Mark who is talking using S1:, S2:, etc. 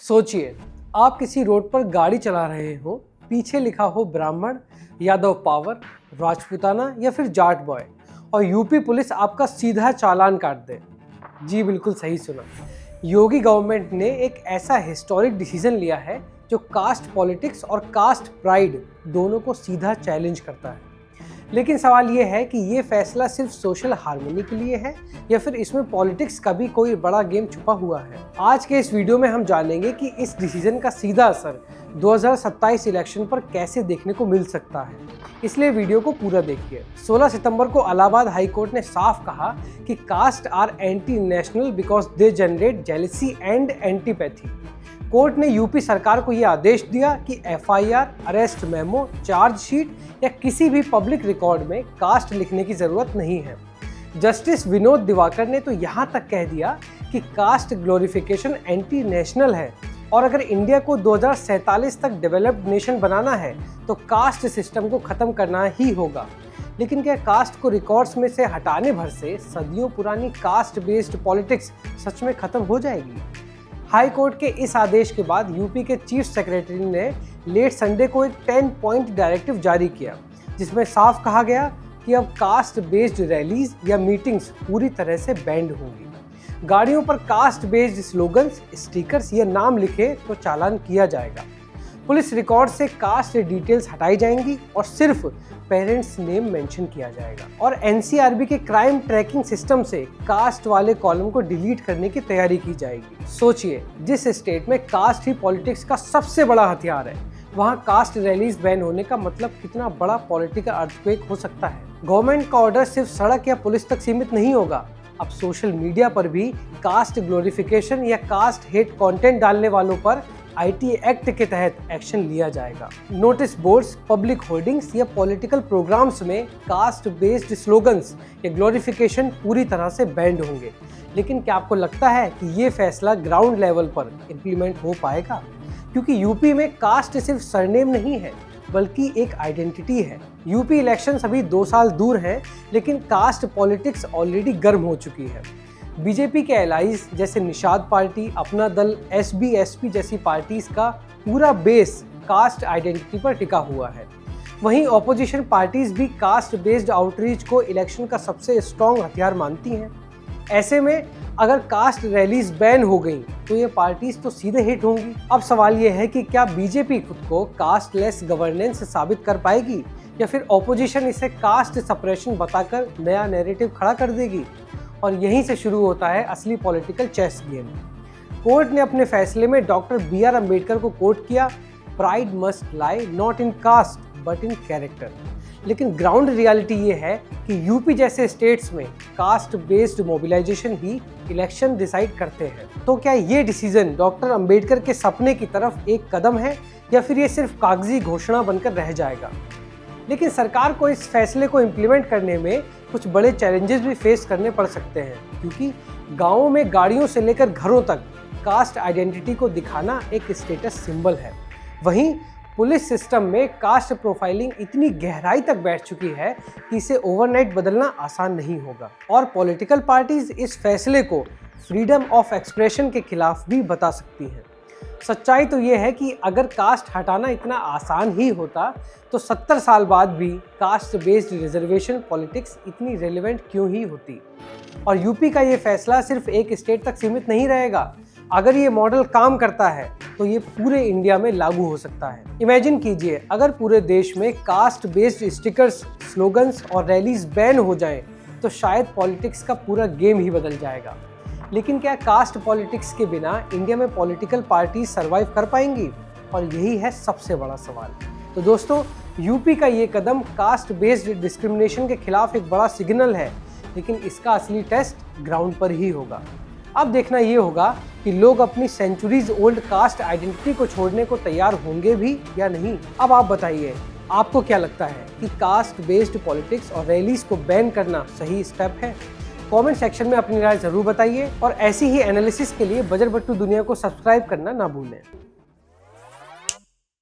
S1: सोचिए, आप किसी रोड पर गाड़ी चला रहे हो, पीछे लिखा हो ब्राह्मण, यादव पावर, राजपूताना या फिर जाट बॉय और यूपी पुलिस आपका सीधा चालान काट दे। जी बिल्कुल सही सुना। योगी गवर्नमेंट ने एक ऐसा हिस्टोरिक डिसीजन लिया है जो कास्ट पॉलिटिक्स और कास्ट प्राइड दोनों को सीधा चैलेंज करता है। लेकिन सवाल ये है कि ये फैसला सिर्फ सोशल हार्मनी के लिए है या फिर इसमें पॉलिटिक्स का भी कोई बड़ा गेम छुपा हुआ है। आज के इस वीडियो में हम जानेंगे कि इस डिसीजन का सीधा असर 2027 इलेक्शन पर कैसे देखने को मिल सकता है, इसलिए वीडियो को पूरा देखिए। 16 सितंबर को इलाहाबाद हाई कोर्ट ने साफ कहा कि caste are anti national because they generate jealousy and antipathy. Court ने यूपी सरकार को यह आदेश दिया कि एफआईआर, अरेस्ट मेमो, चार्जशीट या किसी भी पब्लिक रिकॉर्ड में कास्ट लिखने की जरूरत नहीं है। जस्टिस विनोद दिवाकर ने तो यहाँ तक कह दिया कि कास्ट ग्लोरिफिकेशन एंटी नेशनल है और अगर इंडिया को 2047 तक डेवलप्ड नेशन बनाना है तो कास्ट सिस्टम को खत्म करना ही होगा। लेकिन क्या कास्ट को रिकॉर्ड्स में से हटाने भर से सदियों पुरानी कास्ट बेस्ड पॉलिटिक्स सच में खत्म हो जाएगी? हाई कोर्ट के इस आदेश के बाद यूपी के चीफ सेक्रेटरी ने लेट संडे को एक 10 पॉइंट डायरेक्टिव जारी किया, जिसमें साफ कहा गया कि अब कास्ट बेस्ड रैलीज या मीटिंग्स पूरी तरह से बैंड होंगी। गाड़ियों पर कास्ट बेस्ड स्लोगन्स, स्टिकर्स या नाम लिखे तो चालान किया जाएगा। पुलिस रिकॉर्ड से कास्ट डिटेल्स हटाई जाएंगी और सिर्फ पेरेंट्स नेम मेंशन किया जाएगा। और एनसीआरबी के क्राइम ट्रैकिंग सिस्टम से कास्ट वाले कॉलम को डिलीट करने की तैयारी की जाएगी। सोचिए, जिस स्टेट में कास्ट ही पॉलिटिक्स का सबसे बड़ा हथियार है, वहाँ कास्ट रैलीज बैन होने का मतलब कितना बड़ा पॉलिटिकल अर्थक्वेक हो सकता है। गवर्नमेंट का ऑर्डर सिर्फ सड़क या पुलिस तक सीमित नहीं होगा, अब सोशल मीडिया पर भी कास्ट ग्लोरिफिकेशन या कास्ट हेट कंटेंट डालने वालों पर आईटी एक्ट के तहत एक्शन लिया जाएगा। नोटिस बोर्ड्स, पब्लिक होर्डिंग्स या पॉलिटिकल प्रोग्राम्स में कास्ट बेस्ड स्लोगन्स या ग्लोरिफिकेशन पूरी तरह से बैंड होंगे। लेकिन क्या आपको लगता है कि ये फैसला ग्राउंड लेवल पर इम्प्लीमेंट हो पाएगा? क्योंकि यूपी में कास्ट सिर्फ सरनेम नहीं है बल्कि एक आइडेंटिटी है। यूपी इलेक्शंस अभी 2 साल दूर हैं, लेकिन कास्ट पॉलिटिक्स ऑलरेडी गर्म हो चुकी है। बीजेपी के एलाइज जैसे निषाद पार्टी, अपना दल, एसबी जैसी पार्टीज का पूरा बेस कास्ट आइडेंटिटी पर टिका हुआ है। वहीं ऑपोजिशन पार्टीज भी कास्ट बेस्ड आउटरीच को इलेक्शन का सबसे स्ट्रॉन्ग हथियार मानती हैं। ऐसे में अगर कास्ट रैलीज बैन हो गई तो ये पार्टीज तो सीधे हिट होंगी। अब सवाल ये है कि क्या बीजेपी खुद को कास्टलेस गवर्नेंस साबित कर पाएगी या फिर ऑपोजिशन इसे कास्ट सप्रेशन बताकर नया नैरेटिव खड़ा कर देगी? और यहीं से शुरू होता है असली पॉलिटिकल चेस गेम। कोर्ट ने अपने फैसले में डॉक्टर BR अम्बेडकर को कोट किया, pride must lie not in caste but in character. लेकिन ग्राउंड रियलिटी ये है कि यूपी जैसे स्टेट्स में कास्ट बेस्ड मोबिलाइजेशन ही इलेक्शन डिसाइड करते हैं। तो क्या ये डिसीजन डॉक्टर अम्बेडकर के सपने की तरफ एक कदम है या फिर ये सिर्फ कागजी घोषणा बनकर रह जाएगा? लेकिन सरकार को इस फैसले को इम्प्लीमेंट करने में कुछ बड़े चैलेंजेस भी फेस करने पड़ सकते हैं, क्योंकि गाँवों में गाड़ियों से लेकर घरों तक कास्ट आइडेंटिटी को दिखाना एक स्टेटस सिंबल है। वहीं पुलिस सिस्टम में कास्ट प्रोफाइलिंग इतनी गहराई तक बैठ चुकी है कि इसे ओवरनाइट बदलना आसान नहीं होगा। और पॉलिटिकल पार्टीज इस फैसले को फ्रीडम ऑफ एक्सप्रेशन के खिलाफ भी बता सकती हैं। सच्चाई तो ये है कि अगर कास्ट हटाना इतना आसान ही होता तो 70 साल बाद भी कास्ट बेस्ड रिजर्वेशन पॉलिटिक्स इतनी रेलेवेंट क्यों ही होती। और यूपी का ये फैसला सिर्फ एक स्टेट तक सीमित नहीं रहेगा। अगर ये मॉडल काम करता है तो ये पूरे इंडिया में लागू हो सकता है। इमेजिन कीजिए, अगर पूरे देश में कास्ट बेस्ड स्टिकर्स, स्लोगन्स और रैलीज बैन हो जाएं तो शायद पॉलिटिक्स का पूरा गेम ही बदल जाएगा। लेकिन क्या कास्ट पॉलिटिक्स के बिना इंडिया में पॉलिटिकल पार्टी सर्वाइव कर पाएंगी? और यही है सबसे बड़ा सवाल। तो दोस्तों, यूपी का ये कदम कास्ट बेस्ड डिस्क्रिमिनेशन के खिलाफ एक बड़ा सिग्नल है, लेकिन इसका असली टेस्ट ग्राउंड पर ही होगा। अब देखना ये होगा कि लोग अपनी सेंचुरीज ओल्ड कास्ट आइडेंटिटी को छोड़ने को तैयार होंगे भी या नहीं। अब आप बताइए, आपको क्या लगता है कि कास्ट बेस्ड पॉलिटिक्स और रैलीज को बैन करना सही स्टेप है? कमेंट सेक्शन में अपनी राय जरूर बताइए और ऐसी ही एनालिसिस के लिए बजर बट्टू दुनिया को सब्सक्राइब करना ना भूलें।